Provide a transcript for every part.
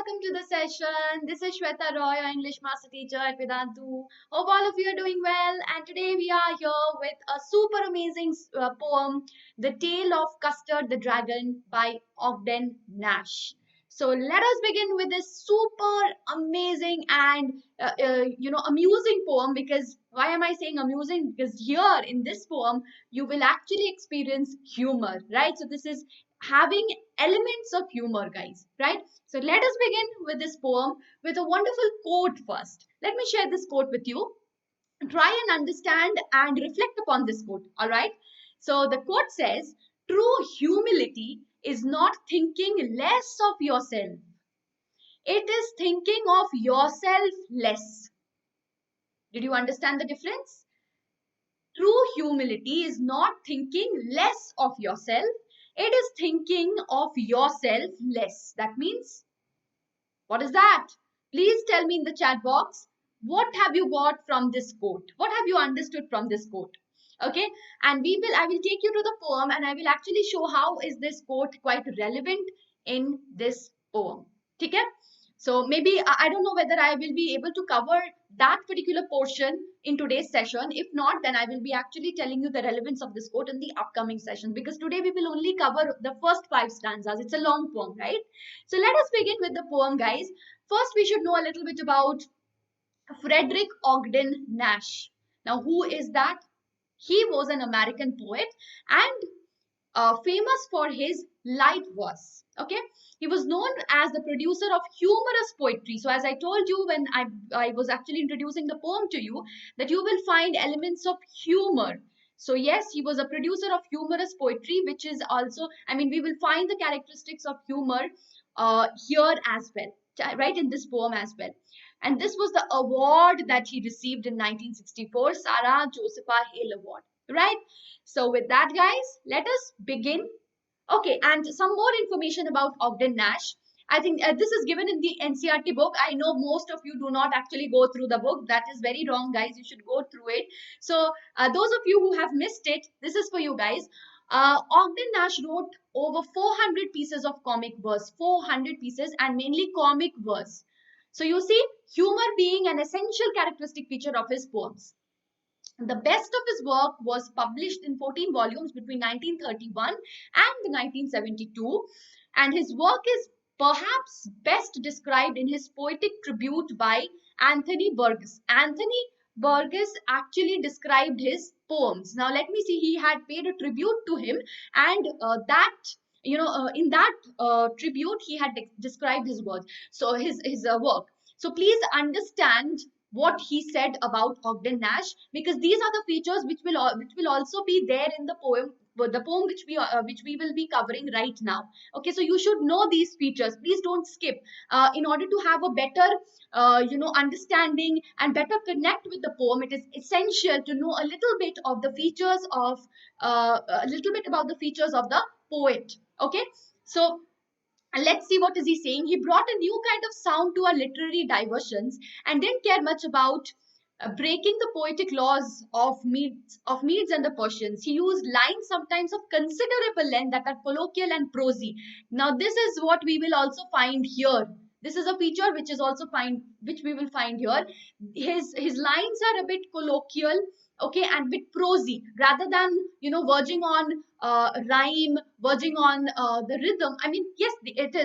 welcome to the session. This is Sweta, your English master teacher at Vedantu. Hope all of you are doing well. And today we are here with a super amazing poem, The Tale of Custard the Dragon by Ogden Nash. So let us begin with this super amazing and amusing poem. Because why am I saying amusing? Because here in this poem you will actually experience humor, right? So this is having elements of humor, guys, right? So let us begin with this poem with a wonderful quote first. Let me share this quote with you. Try and understand and reflect upon this quote, all right? So the quote says, true humility is not thinking less of yourself. It is thinking of yourself less. Did you understand the difference? True humility is not thinking less of yourself. It is thinking of yourself less. That means, what is that? Please tell me in the chat box, what have you got from this quote? What have you understood from this quote? Okay, and I will take you to the poem and I will actually show how is this quote quite relevant in this poem. Okay? So maybe I don't know whether I will be able to cover that particular portion in today's session. If not, then I will be actually telling you the relevance of this quote in the upcoming session, because today we will only cover the first 5 stanzas. It's a long poem, right? So let us begin with the poem, guys. First, we should know a little bit about Frederick Ogden Nash. Now, who is that? He was an American poet and famous for his light verse. Okay, he was known as the producer of humorous poetry. So as I told you when I was actually introducing the poem to you, that you will find elements of humor. So yes, he was a producer of humorous poetry, which is also, I mean, we will find the characteristics of humor here as well, right, in this poem as well. And this was the award that he received in 1964, Sarah Josepha Hale Award, right? So with that, guys, let us begin. Okay, and some more information about Ogden Nash. I think this is given in the Ncert book. I know most of you do not actually go through the book. That is very wrong, guys. You should go through it. So those of you who have missed it, this is for you guys. Ogden Nash wrote over 400 pieces of comic verse, 400 pieces, and mainly comic verse. So you see, humor being an essential characteristic feature of his poems. The best of his work was published in 14 volumes between 1931 and 1972, and his work is perhaps best described in his poetic tribute by Anthony Burgess. Anthony Burgess actually described his poems. Now let me see, he had paid a tribute to him, and in that tribute he had described his words, so his work. So please understand what he said about Ogden Nash, because these are the features which will also be there in the poem which we will be covering right now. Okay, so you should know these features. Please don't skip in order to have a better understanding and better connect with the poem. It is essential to know a little bit of the features of a little bit about the features of the poet. Okay, so let's see what is he saying. He brought a new kind of sound to our literary diversions and didn't care much about breaking the poetic laws of Medes and the Persians. He used lines sometimes of considerable length that are colloquial and prosy. Now this is what we will also find here. This is a feature which we will find here. His lines are a bit colloquial, okay, and bit prosy, rather than verging on rhyme, verging on the rhythm. I mean, yes,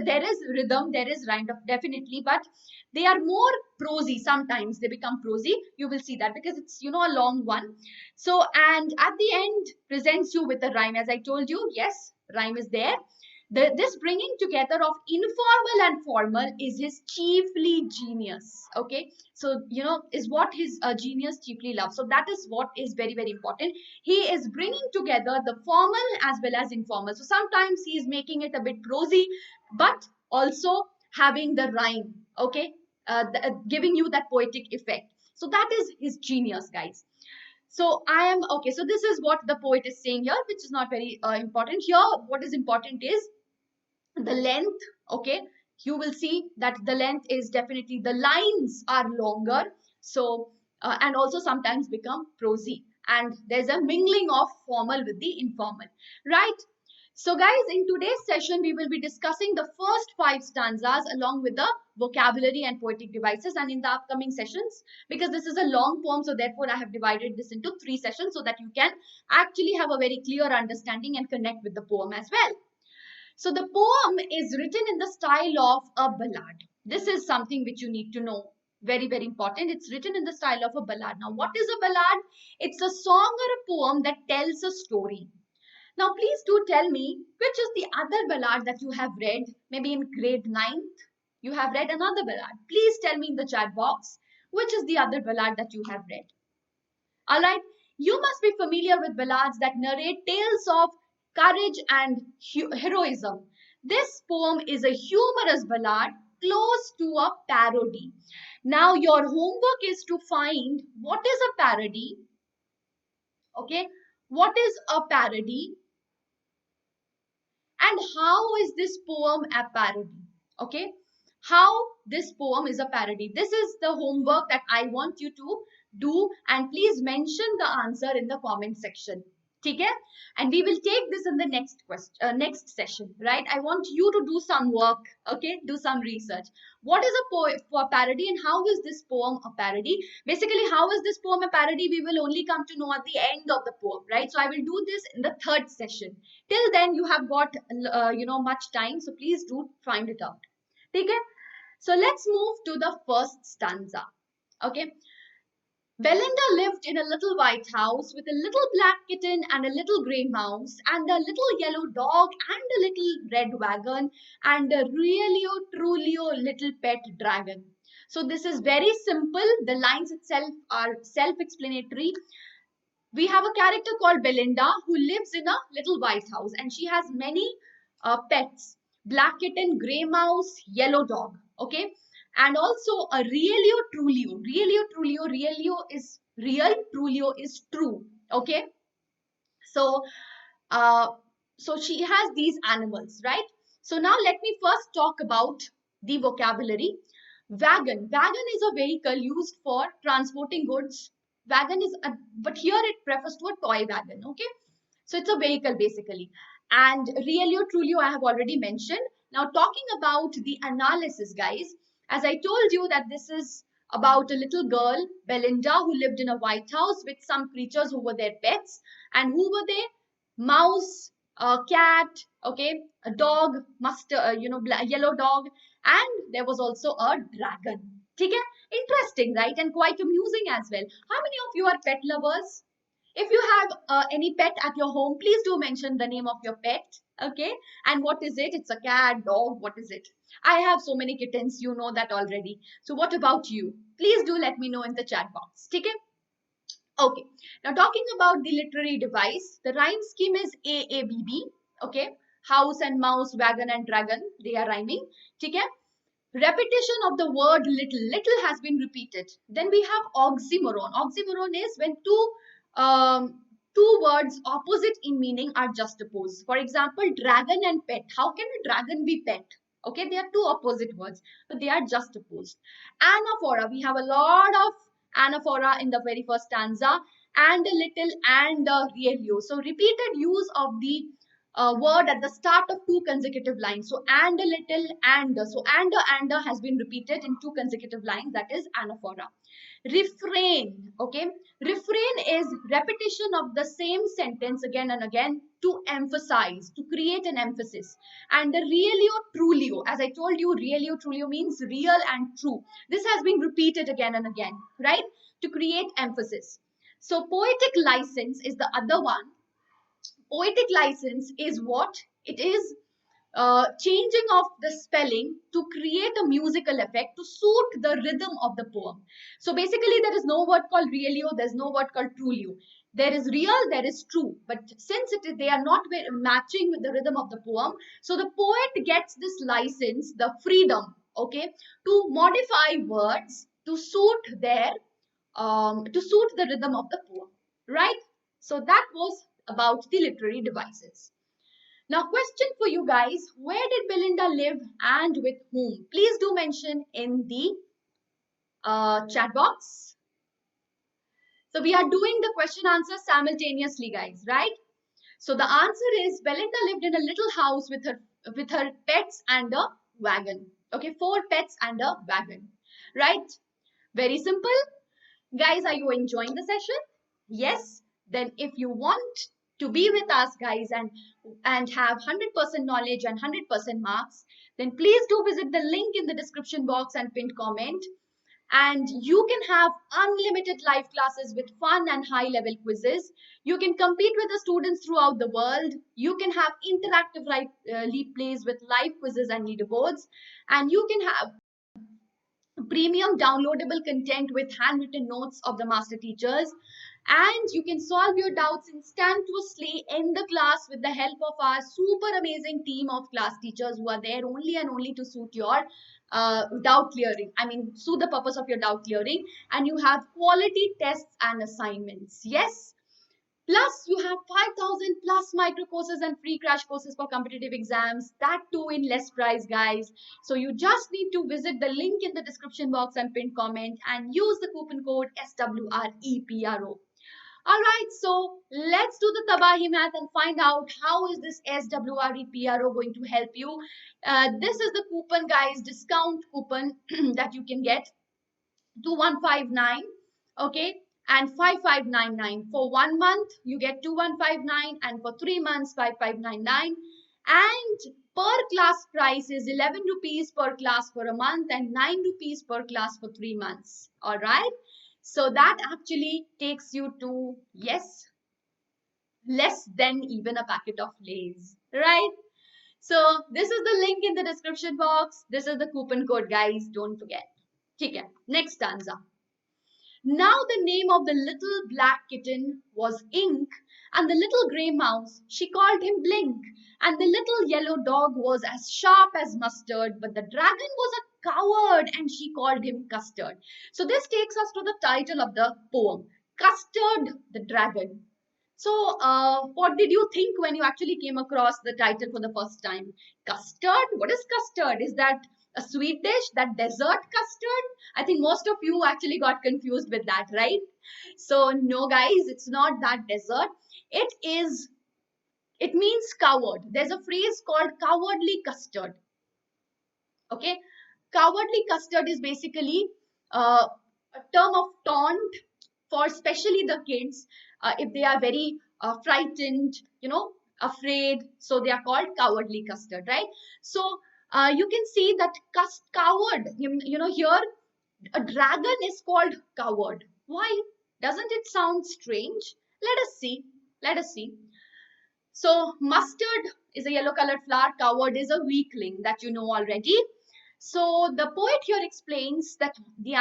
there is rhythm, there is rhyme, definitely, but they are more prosy. Sometimes they become prosy. You will see that because it's a long one. So, and at the end presents you with a rhyme. As I told you, yes, rhyme is there. This bringing together of informal and formal is his chiefly genius. Okay, so is what his genius chiefly loves. So that is what is very, very important. He is bringing together the formal as well as informal. So sometimes he is making it a bit prosy, but also having the rhyme. Okay, giving you that poetic effect. So that is his genius, guys. So okay. So this is what the poet is saying here, which is not very important. Here, what is important is the length. Okay, you will see that the length is definitely, the lines are longer, so and also sometimes become prosy, and there's a mingling of formal with the informal, right? So guys, in today's session, we will be discussing the first 5 stanzas along with the vocabulary and poetic devices. And in the upcoming sessions, because this is a long poem, so therefore I have divided this into 3 sessions so that you can actually have a very clear understanding and connect with the poem as well. So the poem is written in the style of a ballad. This is something which you need to know. Very, very important. It's written in the style of a ballad. Now, what is a ballad? It's a song or a poem that tells a story. Now, please do tell me which is the other ballad that you have read, maybe in grade 9th. You have read another ballad. Please tell me in the chat box which is the other ballad that you have read. Alright, you must be familiar with ballads that narrate tales of courage and heroism. This poem is a humorous ballad close to a parody. Now, your homework is to find what is a parody. Okay, what is a parody? And how is this poem a parody? Okay, how this poem is a parody. This is the homework that I want you to do, and please mention the answer in the comment section. Okay, and we will take this in the next session, right? I want you to do some work, okay? Do some research. What is a parody, and how is this poem a parody? Basically, how is this poem a parody? We will only come to know at the end of the poem, right? So I will do this in the 3rd session. Till then, you have got much time, so please do find it out. Okay? So let's move to the first stanza. Okay. Belinda lived in a little white house with a little black kitten and a little grey mouse and a little yellow dog and a little red wagon and a realio trulio little pet dragon. So this is very simple. The lines itself are self-explanatory. We have a character called Belinda who lives in a little white house and she has many pets. Black kitten, grey mouse, yellow dog. Okay. And also a realio trulio. Realio is real, trulio is true. Okay. So, so she has these animals, right? So now let me first talk about the vocabulary. Wagon. Wagon is a vehicle used for transporting goods. Wagon is, but here it refers to a toy wagon. Okay. So it's a vehicle basically. And realio trulio I have already mentioned. Now talking about the analysis, guys. As I told you that this is about a little girl, Belinda, who lived in a white house with some creatures who were their pets. And who were they? Mouse, a cat, okay, a dog, yellow dog. And there was also a dragon. Okay? Interesting, right? And quite amusing as well. How many of you are pet lovers? If you have any pet at your home, please do mention the name of your pet. Okay. And what is it? It's a cat, dog. What is it? I have so many kittens. You know that already. So what about you? Please do let me know in the chat box. Okay. Okay. Now talking about the literary device, the rhyme scheme is AABB. Okay. House and mouse, wagon and dragon. They are rhyming. Okay. Repetition of the word little. Little has been repeated. Then we have oxymoron. Oxymoron is when two words opposite in meaning are juxtaposed. For example, dragon and pet. How can a dragon be pet? Okay, they are two opposite words, but they are juxtaposed. Anaphora. We have a lot of anaphora in the very first stanza. And a little and a realio. So repeated use of the word at the start of 2 consecutive lines. So and a little and so and a has been repeated in 2 consecutive lines. That is anaphora. Refrain. Okay, refrain is repetition of the same sentence again and again to emphasize, to create an emphasis. And the realio trulio, as I told you, realio trulio means real and true. This has been repeated again and again, right, to create emphasis. So poetic license is the other one. Poetic license is what? It is changing of the spelling to create a musical effect to suit the rhythm of the poem. So basically there is no word called realio, there is no word called trulio. There is real, there is true. But since they are not matching with the rhythm of the poem, so the poet gets this license, the freedom, okay, to modify words to suit their the rhythm of the poem, right? So that was about the literary devices. Now, question for you guys, where did Belinda live and with whom? Please do mention in the chat box. So we are doing the question answer simultaneously, guys, right? So the answer is Belinda lived in a little house with her pets and a wagon. Okay, 4 pets and a wagon. Right? Very simple. Guys, are you enjoying the session? Yes? Then if you want to be with us, guys, and have 100% knowledge and 100% marks, then please do visit the link in the description box and pinned comment. And you can have unlimited live classes with fun and high level quizzes. You can compete with the students throughout the world. You can have interactive leap plays with live quizzes and leaderboards. And you can have premium downloadable content with handwritten notes of the master teachers. And you can solve your doubts instantaneously in the class with the help of our super amazing team of class teachers who are there only and only to suit your doubt clearing. I mean, suit the purpose of your doubt clearing. And you have quality tests and assignments. Yes. Plus, you have 5,000 plus micro courses and free crash courses for competitive exams. That too in less price, guys. So you just need to visit the link in the description box and pinned comment and use the coupon code SWREPRO. Alright, so let's do the Tabahi math and find out how is this SWREPRO going to help you. This is the coupon, guys, discount coupon that you can get. 2159, okay, and 5599. For 1 month, you get 2159, and for 3 months, 5599. And per class price is 11 rupees per class for a month and 9 rupees per class for 3 months. All right. So that actually takes you to, yes, less than even a packet of Lay's, right? So this is the link in the description box. This is the coupon code, guys. Don't forget. Okay, next stanza. Now the name of the little black kitten was Ink, and the little grey mouse, she called him Blink, and the little yellow dog was as sharp as mustard, but the dragon was a coward, and she called him Custard. So this takes us to the title of the poem, Custard the Dragon. So what did you think when you actually came across the title for the first time? Custard? What is custard? Is that a sweet dish, that dessert custard? I think most of you actually got confused with that, right? So no, guys, it's not that dessert. It means coward. There's a phrase called cowardly custard. Okay, cowardly custard is basically a term of taunt for especially the kids if they are very frightened, afraid. So they are called cowardly custard, right? So you can see that coward, here a dragon is called coward. Why? Doesn't it sound strange? Let us see. Let us see. So mustard is a yellow colored flower. Coward is a weakling that you know already. So the poet here explains that the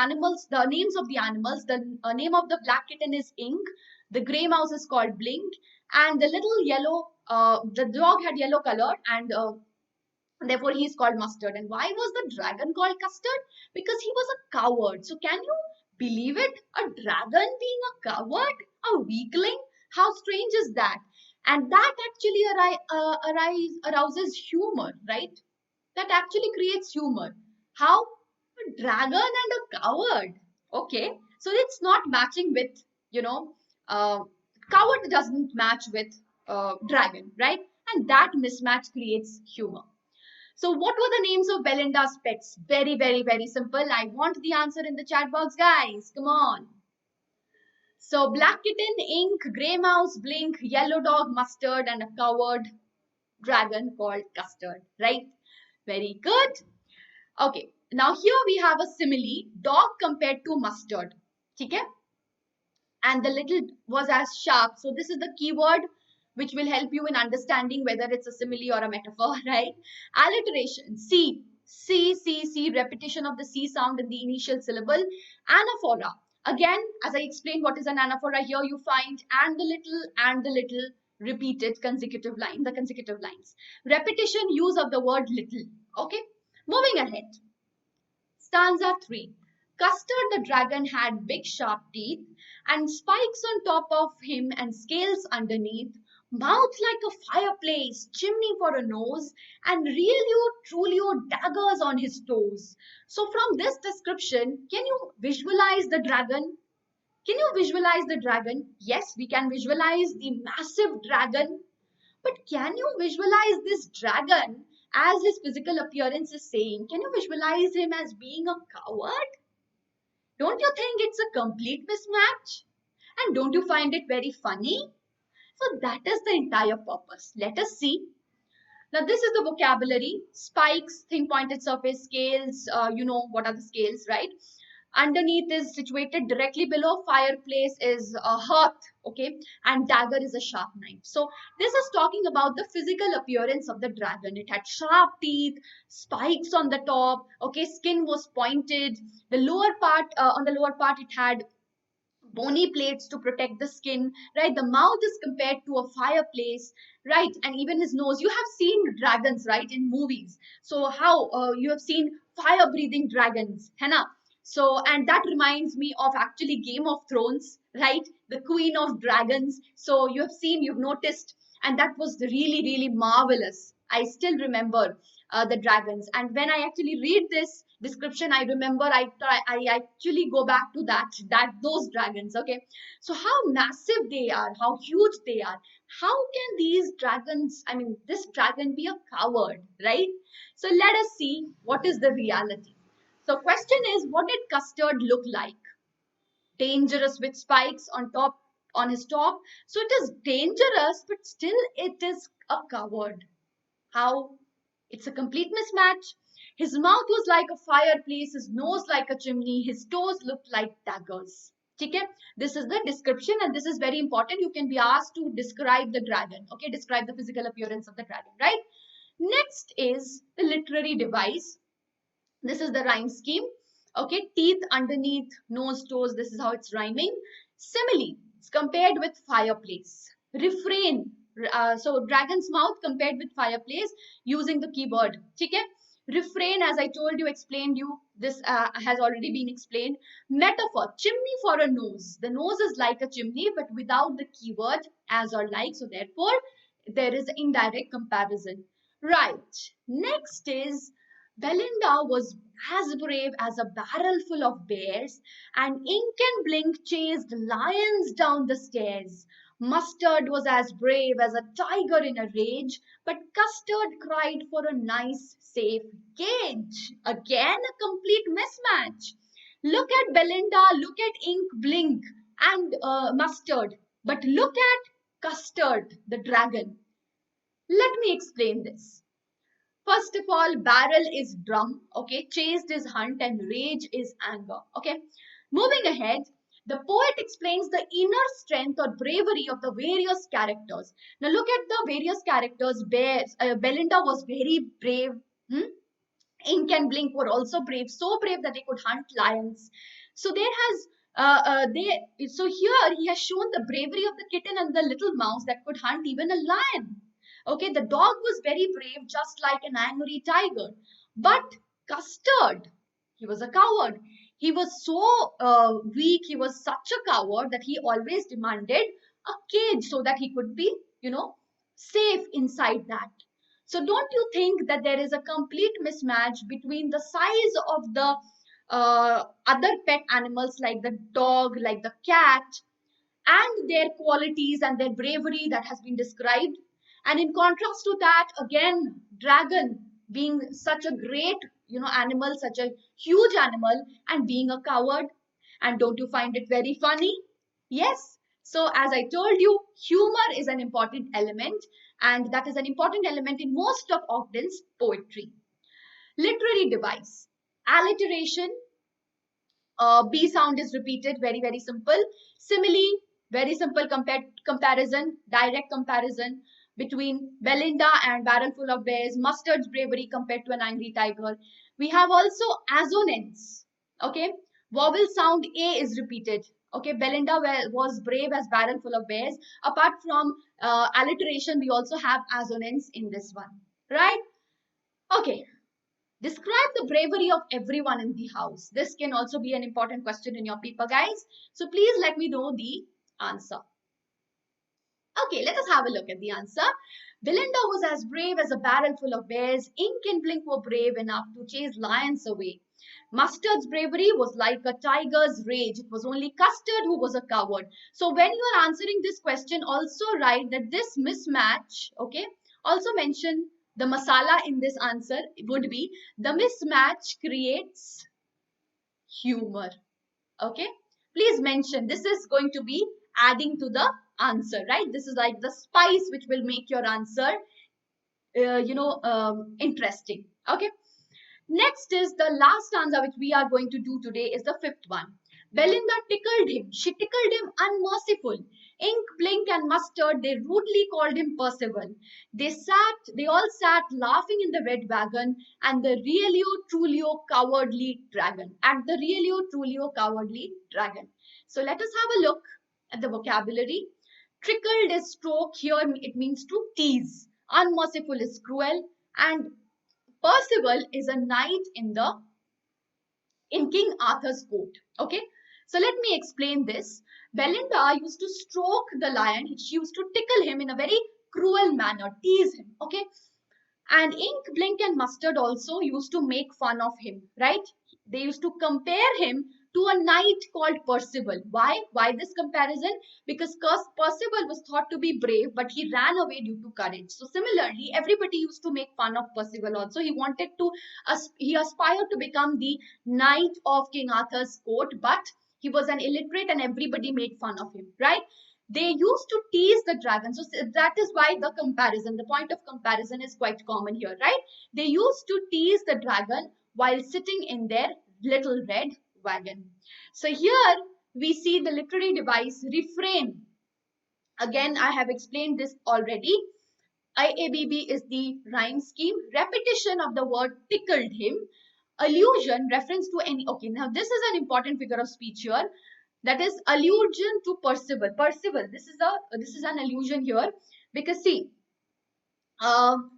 names of the animals, the name of the black kitten is Ink, the grey mouse is called Blink, and the little yellow, the dog had yellow color, and therefore he is called Mustard. And why was the dragon called Custard? Because he was a coward. So can you believe it? A dragon being a coward, a weakling? How strange is that? And that actually arouses humor, right? That actually creates humor. How? A dragon and a coward. Okay. So it's not matching with, coward doesn't match with dragon, right? And that mismatch creates humor. So what were the names of Belinda's pets? Very, very, very simple. I want the answer in the chat box, guys. Come on. So black kitten, Ink, grey mouse, Blink, yellow dog, Mustard, and a coward dragon called Custard, right? Very good. Okay. Now here we have a simile, dog compared to mustard. Okay? And the little was as sharp. So this is the keyword which will help you in understanding whether it's a simile or a metaphor, right? Alliteration, C, repetition of the C sound in the initial syllable. Anaphora. Again, as I explained what is an anaphora, here you find and the little repeated consecutive line, the consecutive lines. Repetition, use of the word little. Okay, moving ahead. Stanza 3. Custard the dragon had big sharp teeth and spikes on top of him and scales underneath, mouth like a fireplace, chimney for a nose, and trulio daggers on his toes. So from this description, can you visualize the dragon? Can you visualize the dragon? Yes, we can visualize the massive dragon, But can you visualize this dragon as his physical appearance is saying? Can you visualize him as being a coward? Don't you think it's a complete mismatch? And don't you find it very funny? So that is the entire purpose. Let us see. Now this is the vocabulary. Spikes, think pointed surface, scales, you know what are the scales, right? Underneath is situated directly below. Fireplace is a hearth, okay? And dagger is a sharp knife. So this is talking about the physical appearance of the dragon. It had sharp teeth, spikes on the top, okay? Skin was pointed. The lower part, on the lower part, it had bony plates to protect the skin, right? The mouth is compared to a fireplace, right? And even his nose. You have seen dragons, right, in movies. So how you have seen fire breathing dragons, Hannah? So, and that reminds me of actually Game of Thrones, right? The Queen of Dragons. So you have seen, you've noticed, and that was really, really marvelous. I still remember the dragons. And when I actually read this description, I remember I actually go back to those dragons. Okay, so how massive they are, how huge they are. How can these dragons, I mean, this dragon be a coward, right? So let us see what is the reality. So question is, what did Custard look like? Dangerous with spikes on top, on his top. So it is dangerous, but still it is a coward. How? It's a complete mismatch. His mouth was like a fireplace, his nose like a chimney, his toes looked like daggers. Okay? This is the description, and this is very important. You can be asked to describe the dragon. Okay, describe the physical appearance of the dragon, right? Next is the literary device. This is the rhyme scheme. Okay, teeth underneath, nose, toes. This is how it's rhyming. Simile, it's compared with fireplace. Refrain, so dragon's mouth compared with fireplace using the keyword. Okay, refrain, as I told you, explained you. This has already been explained. Metaphor, chimney for a nose. The nose is like a chimney, but without the keyword as or like. So therefore, there is indirect comparison. Right. Next is Belinda was as brave as a barrel full of bears, and Ink and Blink chased lions down the stairs. Mustard was as brave as a tiger in a rage, but Custard cried for a nice, safe cage. Again, a complete mismatch. Look at Belinda, look at Ink, Blink, and Mustard, but look at Custard, the dragon. Let me explain this. First of all, barrel is drum, okay? Chased is hunt and rage is anger, okay? Moving ahead, the poet explains the inner strength or bravery of the various characters. Now look at the various characters. Belinda was very brave. Ink and Blink were also brave, so brave that they could hunt lions. So there has so here he has shown the bravery of the kitten and the little mouse that could hunt even a lion. Okay, the dog was very brave, just like an angry tiger. But Custard, he was a coward. He was so weak, he was such a coward that he always demanded a cage so that he could be, safe inside that. So don't you think that there is a complete mismatch between the size of the other pet animals like the dog, like the cat, and their qualities and their bravery that has been described? And in contrast to that, again, dragon being such a great, animal, such a huge animal, and being a coward. And don't you find it very funny? Yes. So as I told you, humor is an important element, and that is an important element in most of Ogden's poetry. Literary device. Alliteration. B sound is repeated, very, very simple. Simile, very simple comparison, direct comparison between Belinda and Barrel Full of Bears, Mustard's bravery compared to an angry tiger. We have also assonance. Okay, vowel sound A is repeated. Okay, Belinda was brave as Barrel Full of Bears. Apart from alliteration, we also have assonance in this one, right? Okay, describe the bravery of everyone in the house. This can also be an important question in your paper, guys. So please let me know the answer. Okay, let us have a look at the answer. Belinda was as brave as a barrel full of bears. Ink and Blink were brave enough to chase lions away. Mustard's bravery was like a tiger's rage. It was only Custard who was a coward. So when you are answering this question, also write that this mismatch, okay, also mention the masala in this answer would be the mismatch creates humor. Okay, please mention this is going to be adding to the answer, right? This is like the spice which will make your answer interesting. Okay, next is the last stanza which we are going to do today is the fifth one. Belinda tickled him. She tickled him unmerciful. Ink, Blink, and Mustard, they rudely called him Percival. They all sat laughing in the red wagon and the Realio Trulio cowardly dragon. At the Realio Trulio cowardly dragon. So let us have a look at the vocabulary. Trickled is stroke. Here it means to tease. Unmerciful is cruel. And Percival is a knight in King Arthur's court. Okay, so let me explain this. Belinda used to stroke the lion. She used to tickle him in a very cruel manner, tease him. Okay, and Ink, Blink, and Mustard also used to make fun of him, right? They used to compare him to a knight called Percival. Why? Why this comparison? Because Percival was thought to be brave, but he ran away due to courage. So similarly, everybody used to make fun of Percival also. He aspired to become the knight of King Arthur's court, but he was an illiterate and everybody made fun of him, right? They used to tease the dragon. So that is why the point of comparison is quite common here, right? They used to tease the dragon while sitting in their little red wagon. So here we see the literary device refrain. Again, I have explained this already. IABB is the rhyme scheme. Repetition of the word tickled him. Allusion, reference to any. Okay, now this is an important figure of speech here. That is allusion to Percival. Percival. This is an allusion here because see, Percival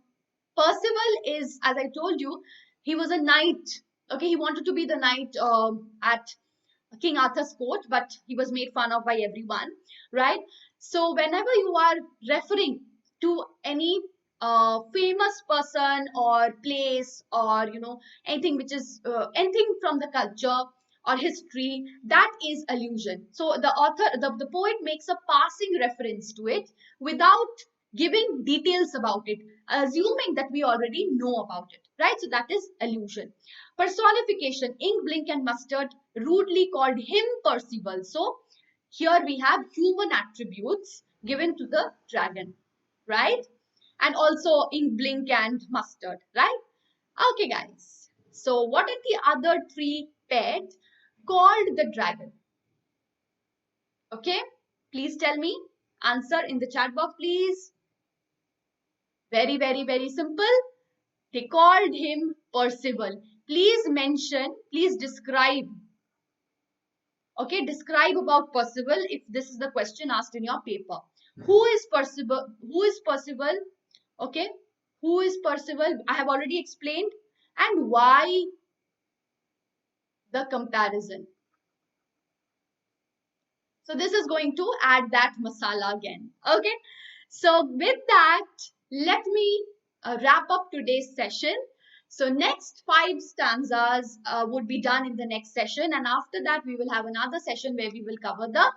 is, as I told you, he was a knight. Okay, he wanted to be the knight at King Arthur's court, but he was made fun of by everyone, right? So whenever you are referring to any famous person or place or anything which is anything from the culture or history, that is allusion. So the poet makes a passing reference to it without giving details about it, assuming that we already know about it, right? So that is allusion. Personification, Ink, Blink, and Mustard rudely called him Percival. So here we have human attributes given to the dragon, right? And also Ink, Blink, and Mustard, right? Okay, guys. So what are the other three pets called the dragon? Okay, please tell me. Answer in the chat box, please. Very, very, very simple. They called him Percival. Please mention, please describe. Okay, describe about Percival if this is the question asked in your paper. Who is Percival? Who is Percival? Okay, who is Percival? I have already explained. And why the comparison? So this is going to add that masala again. Okay, so with that, let me wrap up today's session. So next 5 stanzas would be done in the next session, and after that we will have another session where we will cover the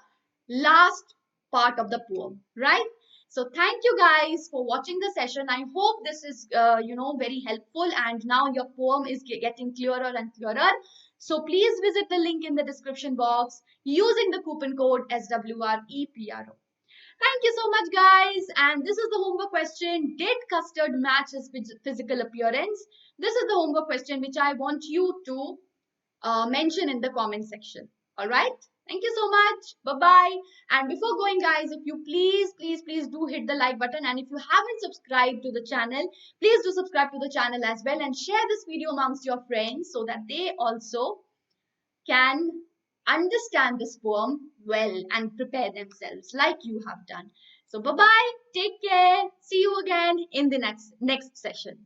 last part of the poem, right? So thank you guys for watching the session. I hope this is very helpful, and now your poem is getting clearer and clearer. So please visit the link in the description box using the coupon code SWREPRO. Thank you so much, guys. And this is the homework question. Did Custard match his physical appearance? This is the homework question which I want you to mention in the comment section. All right. Thank you so much. Bye-bye. And before going, guys, if you please do hit the like button. And if you haven't subscribed to the channel, please do subscribe to the channel as well. And share this video amongst your friends so that they also can understand this poem well and prepare themselves like you have done. So bye-bye. Take care. See you again in the next session.